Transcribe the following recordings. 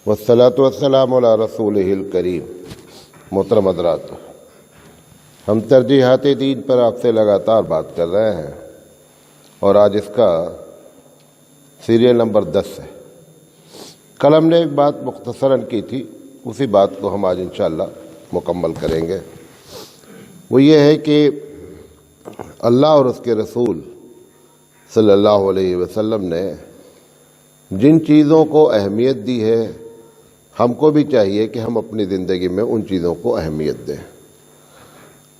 والصلاۃ والسلام علی رسولہ الکریم۔ محترم حضرات، ہم ترجیحات دین پر آپ سے لگاتار بات کر رہے ہیں اور آج اس کا سیریل نمبر 10 ہے۔ کل ہم نے ایک بات مختصراً کی تھی، اسی بات کو ہم آج انشاءاللہ مکمل کریں گے۔ وہ یہ ہے کہ اللہ اور اس کے رسول صلی اللہ علیہ وسلم نے جن چیزوں کو اہمیت دی ہے، ہم کو بھی چاہیے کہ ہم اپنی زندگی میں ان چیزوں کو اہمیت دیں،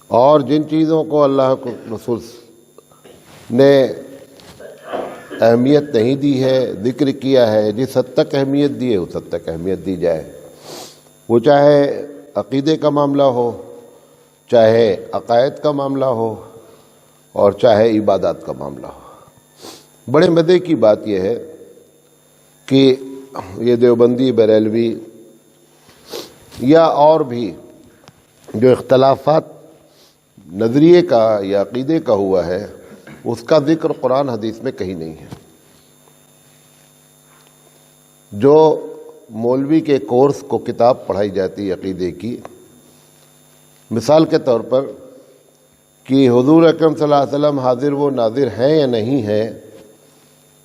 اور جن چیزوں کو اللہ کے رسول نے اہمیت نہیں دی ہے، ذکر کیا ہے، جس حد تک اہمیت دی ہے اس حد تک اہمیت دی جائے۔ وہ چاہے عقیدے کا معاملہ ہو، چاہے عقائد کا معاملہ ہو، اور چاہے عبادات کا معاملہ ہو۔ بڑے مزے کی بات یہ ہے کہ یہ دیوبندی، بریلوی یا اور بھی جو اختلافات نظریے کا یا عقیدے کا ہوا ہے، اس کا ذکر قرآن حدیث میں کہیں نہیں ہے۔ جو مولوی کے کورس کو کتاب پڑھائی جاتی ہے عقیدے کی، مثال کے طور پر کہ حضور اکرم صلی اللہ علیہ وسلم حاضر و ناظر ہیں یا نہیں ہیں،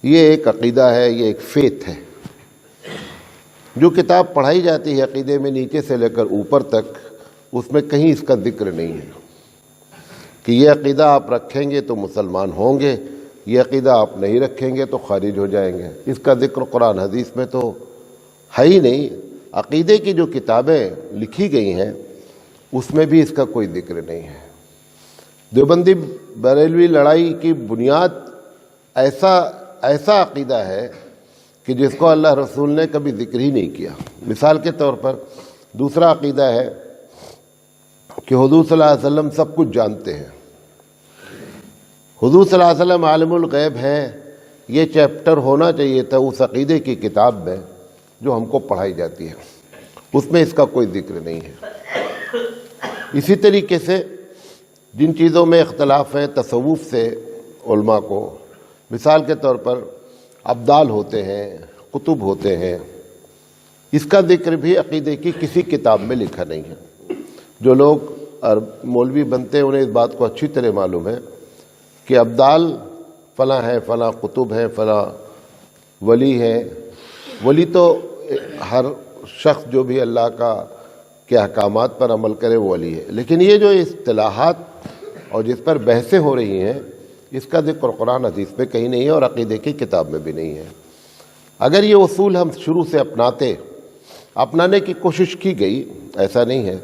یہ ایک عقیدہ ہے، یہ ایک فیتھ ہے۔ جو کتاب پڑھائی جاتی ہے عقیدے میں نیچے سے لے کر اوپر تک، اس میں کہیں اس کا ذکر نہیں ہے کہ یہ عقیدہ آپ رکھیں گے تو مسلمان ہوں گے، یہ عقیدہ آپ نہیں رکھیں گے تو خارج ہو جائیں گے۔ اس کا ذکر قرآن حدیث میں تو ہے ہی نہیں۔ عقیدے کی جو کتابیں لکھی گئی ہیں اس میں بھی اس کا کوئی ذکر نہیں ہے۔ دیوبندی بریلوی لڑائی کی بنیاد ایسا عقیدہ ہے کہ جس کو اللہ رسول نے کبھی ذکر ہی نہیں کیا۔ مثال کے طور پر دوسرا عقیدہ ہے کہ حضور صلی اللہ علیہ وسلم سب کچھ جانتے ہیں، حضور صلی اللہ علیہ وسلم عالم الغیب ہیں۔ یہ چیپٹر ہونا چاہیے تھا اس عقیدے کی کتاب میں جو ہم کو پڑھائی جاتی ہے، اس میں اس کا کوئی ذکر نہیں ہے۔ اسی طریقے سے جن چیزوں میں اختلاف ہے تصوف سے علماء کو، مثال کے طور پر ابدال ہوتے ہیں، قطب ہوتے ہیں، اس کا ذکر بھی عقیدے کی کسی کتاب میں لکھا نہیں ہے۔ جو لوگ مولوی بنتے ہیں انہیں اس بات کو اچھی طرح معلوم ہے کہ ابدال فلاں ہیں، فلاں قطب ہیں، فلاں ولی ہیں۔ ولی تو ہر شخص جو بھی اللہ کے احکامات پر عمل کرے وہ ولی ہے، لیکن یہ جو اصطلاحات اور جس پر بحثیں ہو رہی ہیں، اس کا ذکر قرآن حدیث میں کہیں نہیں ہے اور عقیدے کی کتاب میں بھی نہیں ہے۔ اگر یہ اصول ہم شروع سے اپنانے کی کوشش کی گئی، ایسا نہیں ہے،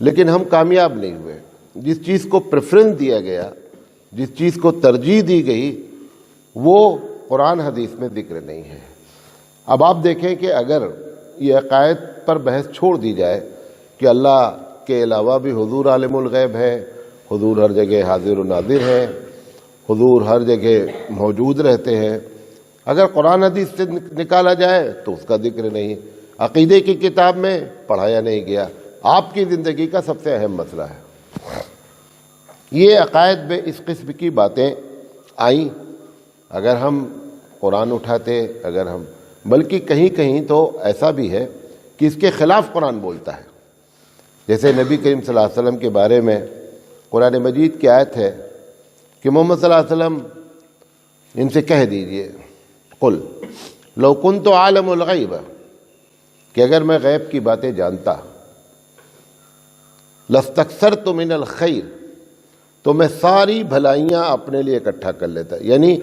لیکن ہم کامیاب نہیں ہوئے۔ جس چیز کو پریفرنس دیا گیا، جس چیز کو ترجیح دی گئی، وہ قرآن حدیث میں ذکر نہیں ہے۔ اب آپ دیکھیں کہ اگر یہ عقائد پر بحث چھوڑ دی جائے کہ اللہ کے علاوہ بھی حضور عالم الغیب ہے، حضور ہر جگہ حاضر و ناظر ہے، حضور ہر جگہ موجود رہتے ہیں، اگر قرآن حدیث سے نکالا جائے تو اس کا ذکر نہیں، عقیدے کی کتاب میں پڑھایا نہیں گیا۔ آپ کی زندگی کا سب سے اہم مسئلہ ہے۔ یہ عقائد میں اس قسم کی باتیں آئیں، اگر ہم قرآن اٹھاتے، بلکہ کہیں کہیں تو ایسا بھی ہے کہ اس کے خلاف قرآن بولتا ہے۔ جیسے نبی کریم صلی اللہ علیہ وسلم کے بارے میں قرآن مجید کی آیت ہے کہ محمد صلی اللہ علیہ وسلم ان سے کہہ دیجئے، قل لو کنت عالم الغیب، کہ اگر میں غیب کی باتیں جانتا، لاستکثرت من الخیر، تو میں ساری بھلائیاں اپنے لیے اکٹھا کر لیتا۔ یعنی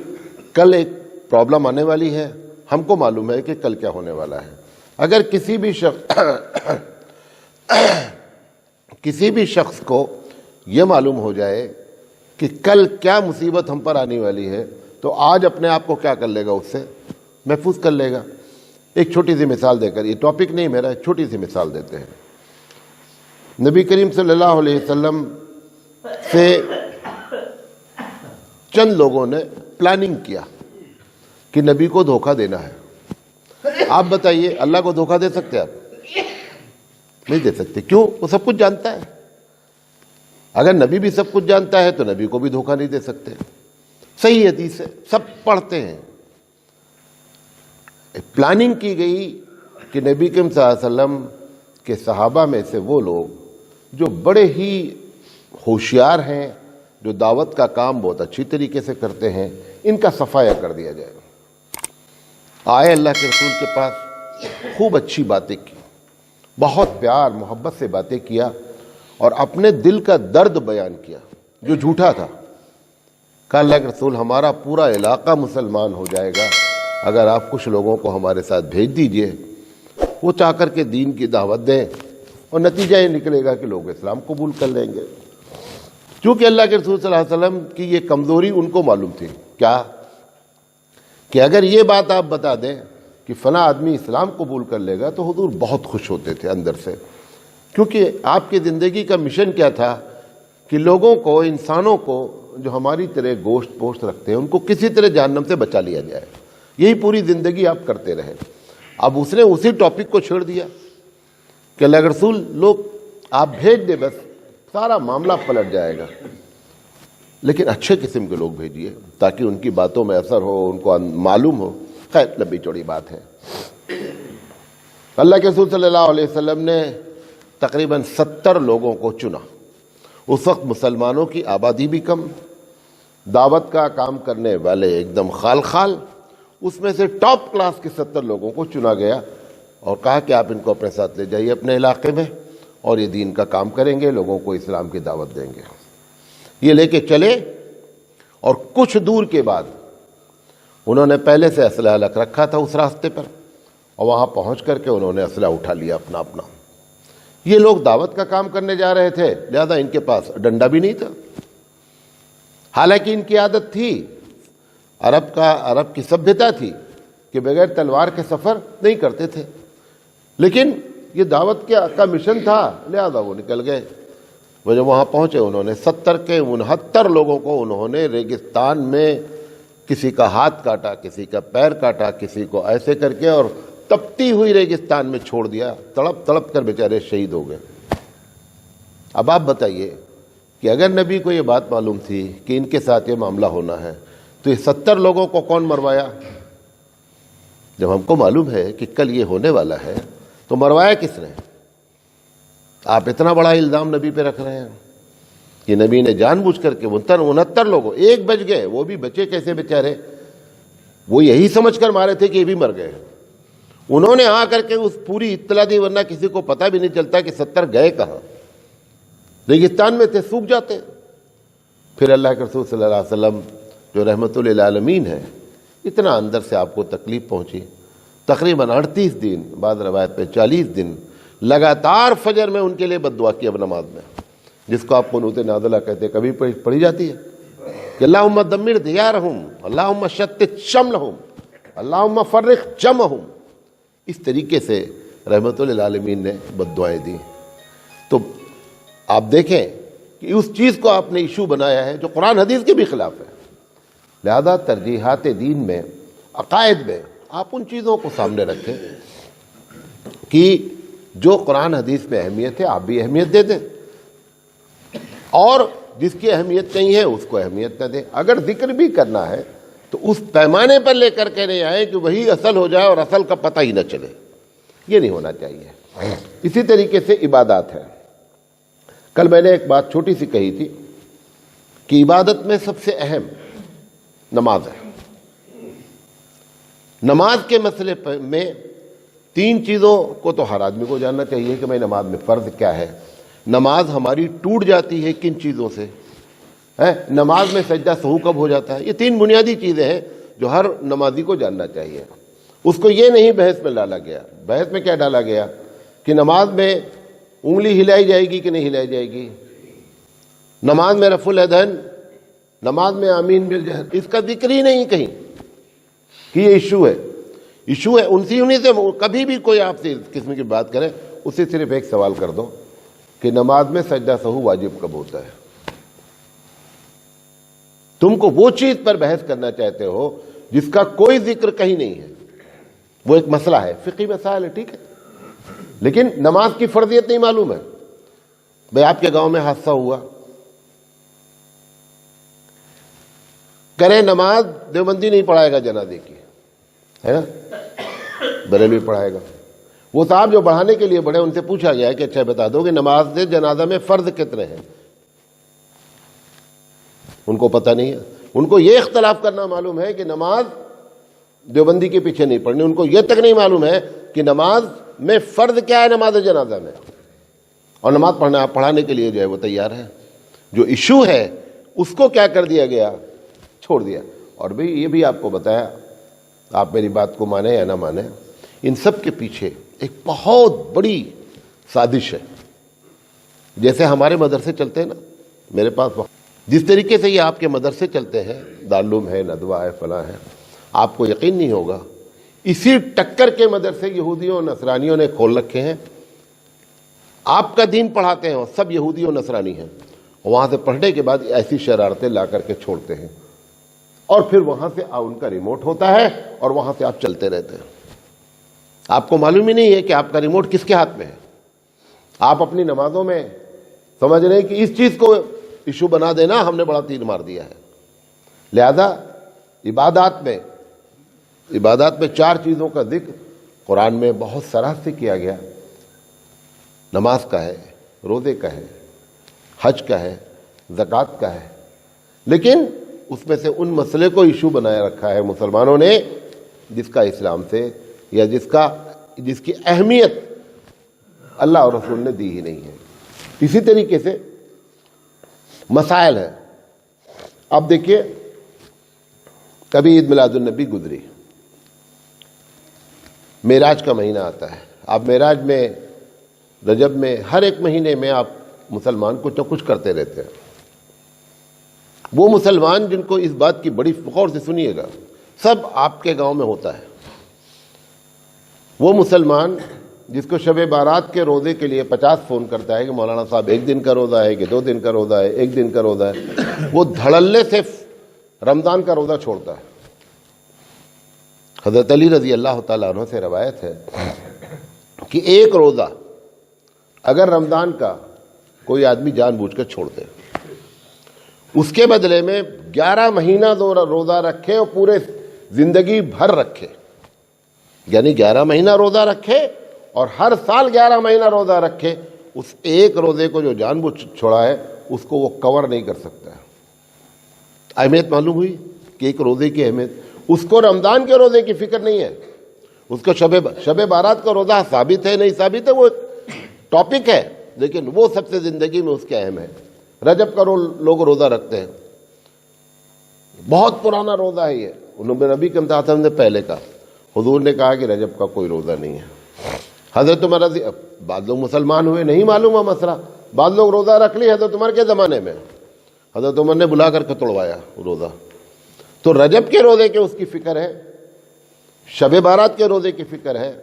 کل ایک پرابلم آنے والی ہے، ہم کو معلوم ہے کہ کل کیا ہونے والا ہے۔ اگر کسی بھی شخص کو یہ معلوم ہو جائے کہ کل کیا مصیبت ہم پر آنے والی ہے، تو آج اپنے آپ کو کیا کر لے گا، اس سے محفوظ کر لے گا۔ ایک چھوٹی سی مثال دے کر، یہ ٹاپک نہیں میرا، ایک چھوٹی سی مثال دیتے ہیں۔ نبی کریم صلی اللہ علیہ وسلم سے چند لوگوں نے پلاننگ کیا کہ نبی کو دھوکہ دینا ہے۔ آپ بتائیے، اللہ کو دھوکہ دے سکتے آپ؟ نہیں دے سکتے۔ کیوں؟ وہ سب کچھ جانتا ہے۔ اگر نبی بھی سب کچھ جانتا ہے تو نبی کو بھی دھوکہ نہیں دے سکتے۔ صحیح حدیث ہے، سب پڑھتے ہیں۔ پلاننگ کی گئی کہ نبی کریم صلی اللہ علیہ وسلم کے صحابہ میں سے وہ لوگ جو بڑے ہی ہوشیار ہیں، جو دعوت کا کام بہت اچھی طریقے سے کرتے ہیں، ان کا صفایا کر دیا جائے۔ آئے اللہ کے رسول کے پاس، خوب اچھی باتیں کی، بہت پیار محبت سے باتیں کیا، اور اپنے دل کا درد بیان کیا جو جھوٹا تھا۔ کہا اللہ کے رسول ہمارا پورا علاقہ مسلمان ہو جائے گا اگر آپ کچھ لوگوں کو ہمارے ساتھ بھیج دیجئے، وہ چاہ کر کے دین کی دعوت دیں، اور نتیجہ یہ نکلے گا کہ لوگ اسلام قبول کر لیں گے۔ چونکہ اللہ کے رسول صلی اللہ علیہ وسلم کی یہ کمزوری ان کو معلوم تھی، کیا کہ اگر یہ بات آپ بتا دیں کہ فلاں آدمی اسلام قبول کر لے گا تو حضور بہت خوش ہوتے تھے اندر سے، کیونکہ آپ کی زندگی کا مشن کیا تھا کہ لوگوں کو، انسانوں کو جو ہماری طرح گوشت پوشت رکھتے ہیں، ان کو کسی طرح جہنم سے بچا لیا جائے۔ یہی پوری زندگی آپ کرتے رہے۔ اب اس نے اسی ٹاپک کو چھوڑ دیا کہ اللہ کے رسول لوگ آپ بھیج دیں، بس سارا معاملہ پلٹ جائے گا، لیکن اچھے قسم کے لوگ بھیجیے تاکہ ان کی باتوں میں اثر ہو، ان کو معلوم ہو۔ خیر لمبی چوڑی بات ہے۔ اللہ کے رسول صلی اللہ علیہ وسلم نے تقریباً 70 لوگوں کو چنا۔ اس وقت مسلمانوں کی آبادی بھی کم، دعوت کا کام کرنے والے ایک دم خال خال، اس میں سے ٹاپ کلاس کے 70 لوگوں کو چنا گیا اور کہا کہ آپ ان کو اپنے ساتھ لے جائیے اپنے علاقے میں، اور یہ دین کا کام کریں گے، لوگوں کو اسلام کی دعوت دیں گے۔ یہ لے کے چلے، اور کچھ دور کے بعد انہوں نے پہلے سے اسلحہ رکھ رکھا تھا اس راستے پر، اور وہاں پہنچ کر کے انہوں نے اسلحہ اٹھا لیا اپنا اپنا۔ یہ لوگ دعوت کا کام کرنے جا رہے تھے، لہذا ان کے پاس ڈنڈا بھی نہیں تھا، حالانکہ ان کی عادت تھی، عرب کی سبھیتا تھی کہ بغیر تلوار کے سفر نہیں کرتے تھے، لیکن یہ دعوت کا مشن تھا، لہذا وہ نکل گئے۔ وہ جب وہاں پہنچے، انہوں نے 70 کے 69 لوگوں کو انہوں نے ریگستان میں کسی کا ہاتھ کاٹا، کسی کا پیر کاٹا، کسی کو ایسے کر کے، اور تپتی ہوئی ریگستان میں چھوڑ دیا، تڑپ تڑپ کر بیچارے شہید ہو گئے۔ اب آپ بتائیے کہ اگر نبی کو یہ بات معلوم تھی کہ ان کے ساتھ یہ معاملہ ہونا ہے، تو یہ 70 لوگوں کو کون مروایا؟ جب ہم کو معلوم ہے کہ کل یہ ہونے والا ہے تو مروایا کس نے؟ آپ اتنا بڑا الزام نبی پہ رکھ رہے ہیں کہ نبی نے جان بوجھ کر کے 69 لوگوں، ایک بچ گئے، وہ بھی بچے کیسے بیچارے؟ وہ یہی سمجھ کر مارے تھے کہ یہ بھی مر گئے۔ انہوں نے آ کر کے اس پوری اطلاع دی، ورنہ کسی کو پتہ بھی نہیں چلتا کہ 70 گئے کہاں، ریگستان میں تھے، سوکھ جاتے۔ پھر اللہ کے رسول صلی اللہ علیہ وسلم جو رحمت للعالمین ہے، اتنا اندر سے آپ کو تکلیف پہنچی، تقریباً 38 دن، بعض روایت پہ 40 دن لگاتار فجر میں ان کے لیے بد دعا کی اب نماز میں، جس کو آپ قنوت نازلہ کہتے ہیں، کبھی پڑھی جاتی ہے کہ اللہم دمر دیارہم، اللہم شتت شملہم، اللہم فرق جمعہم۔ اس طریقے سے رحمت للعالمین نے بد دعائیں دی۔ تو آپ دیکھیں کہ اس چیز کو آپ نے ایشو بنایا ہے جو قرآن حدیث کے بھی خلاف ہے۔ لہذا ترجیحات دین میں، عقائد میں آپ ان چیزوں کو سامنے رکھیں کہ جو قرآن حدیث میں اہمیت ہے آپ بھی اہمیت دے دیں، اور جس کی اہمیت نہیں ہے اس کو اہمیت نہ دیں۔ اگر ذکر بھی کرنا ہے تو اس پیمانے پر لے کر کے نہیں آئے کہ وہی اصل ہو جائے اور اصل کا پتہ ہی نہ چلے، یہ نہیں ہونا چاہیے۔ اسی طریقے سے عبادات ہے۔ کل میں نے ایک بات چھوٹی سی کہی تھی کہ عبادت میں سب سے اہم نماز ہے۔ نماز کے مسئلے میں 3 چیزوں کو تو ہر آدمی کو جاننا چاہیے کہ میں نماز میں فرض کیا ہے، نماز ہماری ٹوٹ جاتی ہے کن چیزوں سے، نماز میں سجدہ سہو کب ہو جاتا ہے۔ یہ 3 بنیادی چیزیں ہیں جو ہر نمازی کو جاننا چاہیے۔ اس کو یہ نہیں بحث میں ڈالا گیا۔ بحث میں کیا ڈالا گیا کہ نماز میں انگلی ہلائی جائے گی کہ نہیں ہلائی جائے گی، نماز میں رفع الیدین، نماز میں آمین بالجہر، اس کا ذکر ہی نہیں کہیں کہ یہ ایشو ہے۔ ایشو ہے انہیں سے کبھی بھی کوئی آپ سے اس قسم کی بات کرے، اس سے صرف ایک سوال کر دو کہ نماز میں سجدہ سہو واجب کب ہوتا ہے۔ تم کو وہ چیز پر بحث کرنا چاہتے ہو جس کا کوئی ذکر کہیں نہیں ہے، وہ ایک مسئلہ ہے، فقہی مسائل ہے، ٹھیک ہے، لیکن نماز کی فرضیت نہیں معلوم ہے۔ بھائی آپ کے گاؤں میں حادثہ ہوا، کرے نماز دیوبندی نہیں پڑھائے گا جنازے کی، ہے نا، بریلوی پڑھائے گا، وہ صاحب جو بڑھانے کے لیے بڑھے ان سے پوچھا گیا ہے کہ اچھا بتا دو کہ نماز جنازہ میں فرض کتنے ہیں؟ ان کو پتہ نہیں ہے. ان کو یہ اختلاف کرنا معلوم ہے کہ نماز دیوبندی کے پیچھے نہیں پڑھنی. ان کو یہ تک نہیں معلوم ہے کہ نماز میں فرض کیا ہے نماز جنازہ میں. اور نماز پڑھانے کے لیے جو ہے وہ تیار ہے. جو ایشو ہے اس کو کیا کر دیا گیا؟ چھوڑ دیا. اور بھی یہ بھی آپ کو بتایا, آپ میری بات کو مانیں یا نہ مانیں, ان سب کے پیچھے ایک بہت بڑی سازش ہے. جیسے ہمارے مدرسے چلتے ہیں نا, میرے پاس جس طریقے سے یہ آپ کے مدرسے چلتے ہیں, دارالعلوم ہے, ندوہ ہے, فلاں ہے, آپ کو یقین نہیں ہوگا اسی ٹکر کے مدرسے یہودیوں اور نصرانیوں نے کھول رکھے ہیں. آپ کا دین پڑھاتے ہیں اور سب یہودی اور نصرانی ہیں, وہاں سے پڑھنے کے بعد ایسی شرارتیں لا کر کے چھوڑتے ہیں, اور پھر وہاں سے ان کا ریموٹ ہوتا ہے اور وہاں سے آپ چلتے رہتے ہیں. آپ کو معلوم ہی نہیں ہے کہ آپ کا ریموٹ کس کے ہاتھ میں ہے. آپ اپنی نمازوں میں سمجھ رہے ہیں کہ اس چیز کو ایشو بنا دینا ہم نے بڑا تیر مار دیا ہے. لہذا عبادات میں 4 چیزوں کا ذکر قرآن میں بہت سراحت سے کیا گیا. نماز کا ہے, روزے کا ہے, حج کا ہے, زکوٰۃ کا ہے. لیکن اس میں سے ان مسئلے کو ایشو بنائے رکھا ہے مسلمانوں نے جس کا اسلام سے یا جس کی اہمیت اللہ اور رسول نے دی ہی نہیں ہے. اسی طریقے سے مسائل ہیں. اب دیکھیے, کبھی عید میلاد النبی گزری, معراج کا مہینہ آتا ہے. آپ معراج میں, رجب میں, ہر ایک مہینے میں آپ مسلمان کچھ نہ کچھ کرتے رہتے ہیں. وہ مسلمان جن کو اس بات کی بڑی غور سے سنیے گا, سب آپ کے گاؤں میں ہوتا ہے. وہ مسلمان جس کو شب بارات کے روزے کے لیے 50 فون کرتا ہے کہ مولانا صاحب 1 دن کا روزہ ہے کہ 2 دن کا روزہ ہے, 1 دن کا روزہ ہے, وہ دھڑلے سے رمضان کا روزہ چھوڑتا ہے. حضرت علی رضی اللہ تعالیٰ عنہ سے روایت ہے کہ ایک روزہ اگر رمضان کا کوئی آدمی جان بوجھ کر چھوڑ دے, اس کے بدلے میں 11 مہینہ روزہ رکھے اور پورے زندگی بھر رکھے. یعنی 11 مہینہ روزہ رکھے اور ہر سال 11 مہینہ روزہ رکھے, اس ایک روزے کو جو جان بوجھ چھوڑا ہے اس کو وہ کور نہیں کر سکتا ہے. اہمیت معلوم ہوئی کہ ایک روزے کی اہمیت. اس کو رمضان کے روزے کی فکر نہیں ہے, اس کو شب بارات کا روزہ ثابت ہے نہیں ثابت ہے وہ ٹاپک ہے, لیکن وہ سب سے زندگی میں اس کے اہم ہے. رجب کا لوگ روزہ رکھتے ہیں, بہت پرانا روزہ ہے یہ, نبی کے متعلق نے پہلے کا. حضور نے کہا کہ رجب کا کوئی روزہ نہیں ہے. حضرت عمر بعض لوگ مسلمان ہوئے, نہیں معلوم ہے مسئلہ, بعض لوگ روزہ رکھ لی حضرت عمر کے زمانے میں, حضرت عمر نے بلا کر کے توڑوایا روزہ. تو رجب کے روزے کے اس کی فکر ہے, شب بارات کے روزے کی فکر ہے.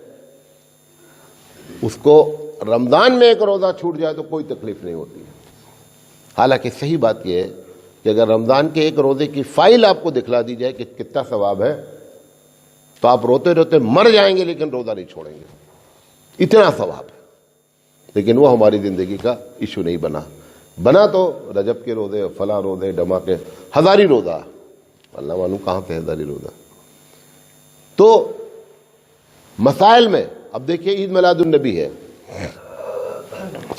اس کو رمضان میں ایک روزہ چھوٹ جائے تو کوئی تکلیف نہیں ہوتی ہے. حالانکہ صحیح بات یہ ہے کہ اگر رمضان کے ایک روزے کی فائل آپ کو دکھلا دی جائے کہ کتنا ثواب ہے, تو آپ روتے روتے مر جائیں گے لیکن روزہ نہیں چھوڑیں گے, اتنا ثواب ہے. لیکن وہ ہماری زندگی کا ایشو نہیں بنا تو رجب کے روزے, فلاں روزے, ڈما کے ہزاری روزہ, اللہ معلوم کہاں سے ہزاری روزہ. تو مسائل میں اب دیکھیے عید میلاد النبی ہے,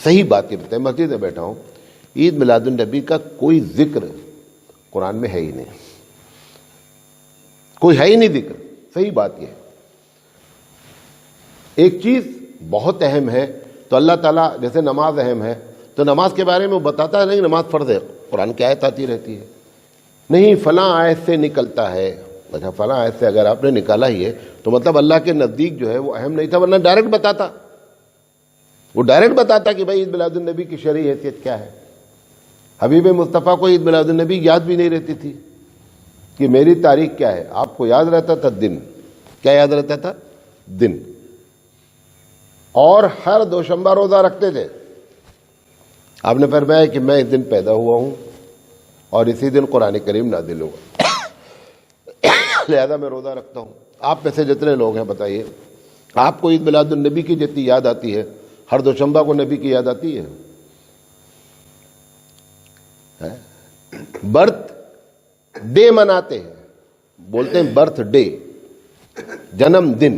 صحیح بات یہ بتائیں, مسجد میں بیٹھا ہوں, عید میلاد النبی کا کوئی ذکر قرآن میں ہے ہی نہیں, کوئی ہے ہی نہیں ذکر. صحیح بات یہ ہے. ایک چیز بہت اہم ہے, تو اللہ تعالیٰ جیسے نماز اہم ہے تو نماز کے بارے میں وہ بتاتا ہے نہیں نماز فرض ہے, قرآن کی آیت آتی رہتی ہے, نہیں فلاں آیت سے نکلتا ہے. اچھا فلاں آیت سے اگر آپ نے نکالا ہی ہے تو مطلب اللہ کے نزدیک جو ہے وہ اہم نہیں تھا, ورنہ ڈائریکٹ بتاتا, وہ ڈائریکٹ بتاتا کہ بھائی عید میلاد النبی کی شرعی حیثیت کیا ہے. حبیب مصطفیٰ کو عید میلاد النبی یاد بھی نہیں رہتی تھی کہ میری تاریخ کیا ہے. آپ کو یاد رہتا تھا دن, کیا یاد رہتا تھا؟ دن. اور ہر دوشنبہ روزہ رکھتے تھے. آپ نے فرمایا کہ میں اس دن پیدا ہوا ہوں اور اسی دن قرآن کریم نازل ہوا, لہذا میں روزہ رکھتا ہوں. آپ میں سے جتنے لوگ ہیں بتائیے, آپ کو عید میلاد النبی کی جتنی یاد آتی ہے, ہر دوشنبہ کو نبی کی یاد آتی ہے؟ برتھ ڈے مناتے ہیں, بولتے ہیں برتھ ڈے, جنم دن.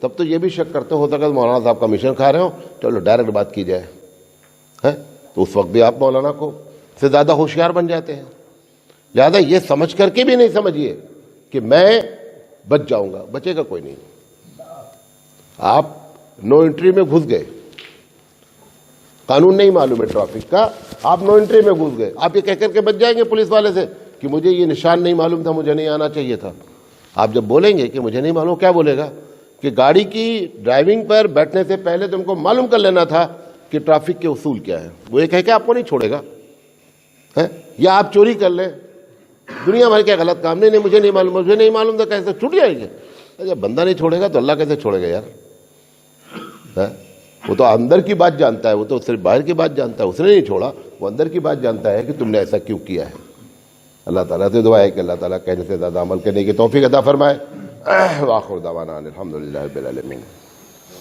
تب تو یہ بھی شک کرتے ہو سکتا ہے مولانا صاحب کمیشن کھا رہے ہو، چلو ڈائریکٹ بات کی جائے، ہے تو اس وقت بھی آپ مولانا کو سے زیادہ ہوشیار بن جاتے ہیں۔ لہٰذا یہ سمجھ کر کے بھی نہیں سمجھیے کہ میں بچ جاؤں گا، بچے گا کوئی نہیں۔ آپ نو انٹری میں گھس گئے، قانون نہیں معلوم ہے ٹریفک کا، آپ نو انٹری میں گھس گئے، آپ یہ کہہ کر کے بچ جائیں گے پولیس والے سے کہ مجھے یہ نشان نہیں معلوم تھا، مجھے نہیں آنا چاہیے تھا۔ آپ جب بولیں گے کہ مجھے نہیں معلوم، کیا بولے گا کہ گاڑی کی ڈرائیونگ پر بیٹھنے سے پہلے تم کو معلوم کر لینا تھا کہ ٹریفک کے اصول کیا ہے۔ وہ یہ کہہ کے آپ کو نہیں چھوڑے گا، یا آپ چوری کر لیں، دنیا بھر کے غلط کام، نہیں مجھے نہیں معلوم، مجھے نہیں معلوم تھا، کیسے چھوٹ جائے گی؟ جب بندہ نہیں چھوڑے گا تو اللہ کیسے چھوڑے گا یار؟ وہ تو اندر کی بات جانتا ہے، وہ تو صرف باہر کی بات جانتا ہے، اس نے نہیں چھوڑا، وہ اندر کی بات جانتا ہے کہ تم نے ایسا کیوں کیا ہے۔ اللہ تعالیٰ سے دعا ہے کہ اللہ تعالیٰ کہنے سے زیادہ عمل کرنے کی توفیق عطا فرمائے۔ وآخر دعوانا الحمدللہ رب العالمین۔